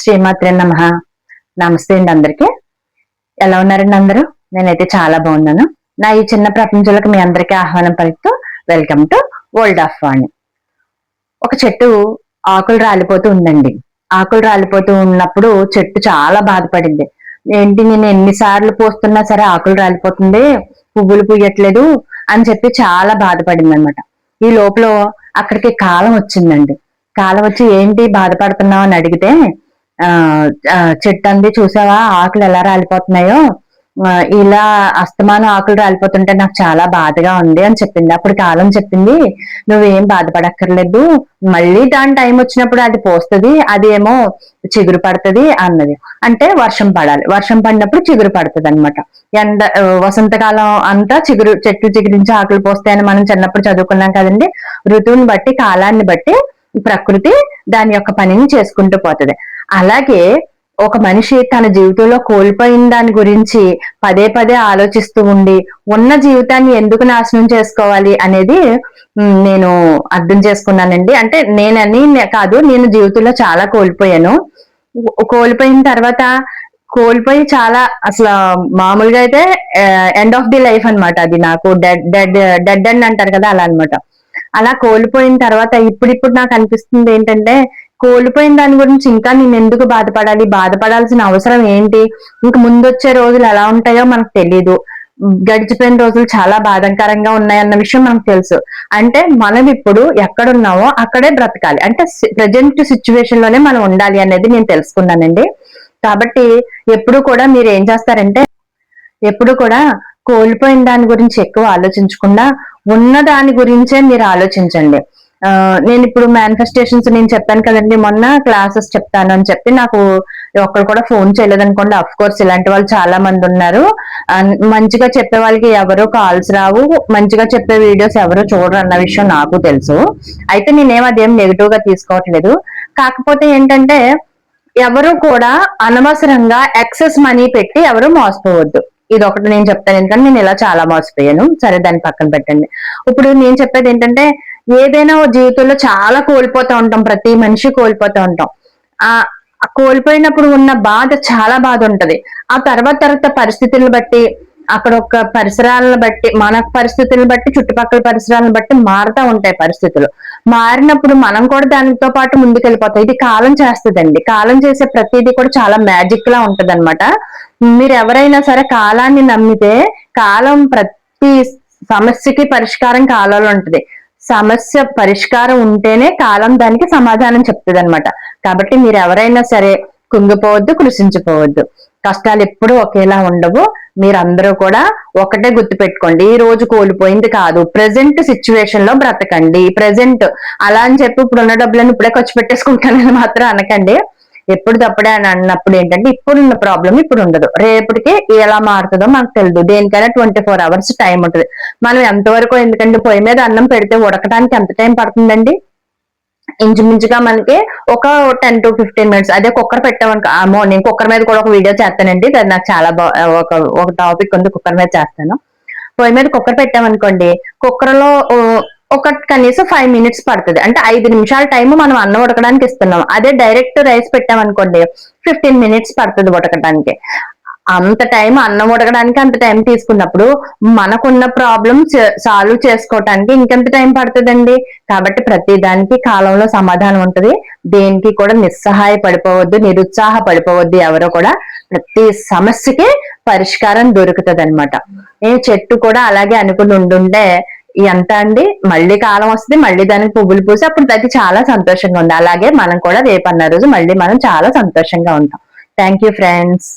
శ్రీమాత్రే నమః. నమస్తే అండి అందరికి. ఎలా ఉన్నారండి అందరూ? నేనైతే చాలా బాగున్నాను. నా ఈ చిన్న ప్రపంచంలోకి మీ అందరికీ ఆహ్వానం పలుకుతూ వెల్కమ్ టు వరల్డ్ ఆఫ్ వాణి. ఒక చెట్టు ఆకులు రాలిపోతూ ఉందండి. ఆకులు రాలిపోతూ ఉన్నప్పుడు చెట్టు చాలా బాధపడింది. ఏంటి, నేను ఎన్నిసార్లు పోస్తున్నా సరే ఆకులు రాలిపోతుంది, పువ్వులు పూయట్లేదు అని చెప్పి చాలా బాధపడింది అనమాట. ఈ లోపల అక్కడికి కాలం వచ్చిందండి. కాలం వచ్చి ఏంటి బాధపడుతున్నావు అని అడిగితే, ఆ చెట్టు అంది, చూసావా ఆకులు ఎలా రాలిపోతున్నాయో, ఇలా అస్తమానం ఆకులు రాలిపోతుంటే నాకు చాలా బాధగా ఉంది అని చెప్పింది. అప్పుడు కాలం చెప్పింది, నువ్వేం బాధపడక్కర్లేదు, మళ్ళీ దాని టైం వచ్చినప్పుడు అది పోస్తుంది, అది ఏమో చిగురు పడుతుంది అన్నది. అంటే వర్షం పడాలి, వర్షం పడినప్పుడు చిగురు పడుతుంది అనమాట. ఎండ వసంతకాలం అంతా చెట్లు చిగురించి ఆకులు పోస్తాయని మనం చిన్నప్పుడు చదువుకున్నాం కదండి. ఋతువుని బట్టి, కాలాన్ని బట్టి ప్రకృతి దాని యొక్క పనిని చేసుకుంటూ పోతుంది. అలాగే ఒక మనిషి తన జీవితంలో కోల్పోయిన దాని గురించి పదే పదే ఆలోచిస్తూ ఉండి ఉన్న జీవితాన్ని ఎందుకు నాశనం చేసుకోవాలి అనేది నేను అర్థం చేసుకున్నానండి. అంటే నేనని కాదు, నేను జీవితంలో చాలా కోల్పోయాను. కోల్పోయిన తర్వాత కోల్పోయి చాలా అసలు మామూలుగా అయితే ఎండ్ ఆఫ్ ది లైఫ్ అనమాట. అది నాకు డెడ్ ఎండ్ అంటారు కదా, అలా అనమాట. అలా కోల్పోయిన తర్వాత ఇప్పుడిప్పుడు నాకు అనిపిస్తుంది ఏంటంటే, కోల్పోయిన దాని గురించి ఇంకా నేను ఎందుకు బాధపడాలి, బాధపడాల్సిన అవసరం ఏంటి, ఇంక ముందొచ్చే రోజులు ఎలా ఉంటాయో మనకు తెలీదు, గడిచిపోయిన రోజులు చాలా బాధాకరంగా ఉన్నాయన్న విషయం మనకు తెలుసు. అంటే మనం ఇప్పుడు ఎక్కడున్నామో అక్కడే బ్రతకాలి, అంటే ప్రజెంట్ సిచ్యువేషన్ లోనే మనం ఉండాలి అనేది నేను తెలుసుకున్నానండి. కాబట్టి ఎప్పుడు కూడా మీరు ఏం చేస్తారంటే, ఎప్పుడు కూడా కోల్పోయిన దాని గురించి ఎక్కువ ఆలోచించకుండా ఉన్న దాని గురించే మీరు ఆలోచించండి. నేను ఇప్పుడు మేనిఫెస్టేషన్స్ నేను చెప్పాను కదండి, మొన్న క్లాసెస్ చెప్తాను అని చెప్పి నాకు ఒక్కరు కూడా ఫోన్ చేయలేదనుకోండి. అఫ్ కోర్స్ ఇలాంటి వాళ్ళు చాలా మంది ఉన్నారు. మంచిగా చెప్పే వాళ్ళకి ఎవరో కాల్స్ రావు, మంచిగా చెప్పే వీడియోస్ ఎవరో చూడరు అన్న విషయం నాకు తెలుసు. అయితే నేనేం అదేం నెగిటివ్ గా తీసుకోవట్లేదు. కాకపోతే ఏంటంటే, ఎవరు కూడా అనవసరంగా ఎక్సెస్ మనీ పెట్టి ఎవరు మోసపోవద్దు. ఇది ఒకటి నేను చెప్తాను, ఎందుకంటే నేను ఇలా చాలా మోసపోయాను. సరే, దాన్ని పక్కన పెట్టండి. ఇప్పుడు నేను చెప్పేది ఏంటంటే, ఏదైనా జీవితంలో చాలా కోల్పోతూ ఉంటాం, ప్రతి మనిషి కోల్పోతూ ఉంటాం. ఆ కోల్పోయినప్పుడు ఉన్న బాధ చాలా బాధ ఉంటది. ఆ తర్వాత పరిస్థితులను బట్టి, అక్కడ ఒక పరిసరాలను బట్టి, మన పరిస్థితులను బట్టి, చుట్టుపక్కల పరిసరాలను బట్టి మారుతూ ఉంటాయి పరిస్థితులు. మారినప్పుడు మనం కూడా దానితో పాటు ముందుకెళ్ళిపోతాం. ఇది కాలం చేస్తుందండి. కాలం చేసే ప్రతిదీ కూడా చాలా మ్యాజిక్ లా ఉంటది అనమాట. మీరు ఎవరైనా సరే కాలాన్ని నమ్మితే, కాలం ప్రతి సమస్యకి పరిష్కారం కాలంలో ఉంటది. సమస్య పరిష్కారం ఉంటేనే కాలం దానికి సమాధానం చెప్తుంది అనమాట. కాబట్టి మీరు ఎవరైనా సరే కుంగిపోవద్దు, కృషించిపోవద్దు. కష్టాలు ఎప్పుడూ ఒకేలా ఉండవు. మీరందరూ కూడా ఒకటే గుర్తు పెట్టుకోండి, ఈ రోజు కోల్పోయింది కాదు, ప్రెసెంట్ సిచ్యువేషన్ లో బ్రతకండి. ప్రెసెంట్ అలా అని చెప్పి ఇప్పుడున్న డబ్బులను ఇప్పుడే ఖర్చు పెట్టేసుకుంటానని మాత్రం అనకండి. ఎప్పుడు తప్పుడే అని అన్నప్పుడు ఏంటంటే, ఇప్పుడున్న ప్రాబ్లం ఇప్పుడు ఉండదు, రేపటికి ఎలా మారుతుందో మనకు తెలియదు. దేనికైనా 24 hours టైం ఉంటుంది. మనం ఎంతవరకు, ఎందుకంటే పొయ్యి మీద అన్నం పెడితే ఉడకడానికి ఎంత టైం పడుతుందండి? ఇంచుమించుగా మనకి ఒక 10 to 15 minutes. అదే కుక్కర్ పెట్టామనుకో, అమ్మో, నేను కుక్కర్ మీద కూడా ఒక వీడియో చేస్తానండి, అది నాకు చాలా ఒక టాపిక్ ఉంది, కుక్కర్ మీద చేస్తాను. పొయ్యి మీద కుక్కర్ పెట్టామనుకోండి, కుక్కర్ లో ఒక కనీసం 5 minutes పడుతుంది. అంటే 5 నిమిషాల టైం మనం అన్నం ఉడకడానికి ఇస్తున్నాం. అదే డైరెక్ట్ రైస్ పెట్టామనుకోండి, 15 minutes పడుతుంది ఉడకడానికి. అంత టైం అన్నం ఉడకడానికి అంత టైం తీసుకున్నప్పుడు మనకున్న ప్రాబ్లమ్ సాల్వ్ చేసుకోవటానికి ఇంకెంత టైం పడుతుందండి? కాబట్టి ప్రతి దానికి కాలంలో సమాధానం ఉంటుంది. దేనికి కూడా నిస్సహాయ పడిపోవద్దు, నిరుత్సాహ పడిపోవద్దు. ఎవరో కూడా ప్రతి సమస్యకి పరిష్కారం దొరుకుతుంది అనమాట. చెట్టు కూడా అలాగే అనుకుని ఉండుంటే ఎంత అండి, మళ్ళీ కాలం వస్తుంది, మళ్ళీ దానికి పువ్వులు పూసి అప్పుడు అది చాలా సంతోషంగా ఉంది. అలాగే మనం కూడా రేపన్న రోజు మళ్ళీ మనం చాలా సంతోషంగా ఉంటాం. Thank you friends.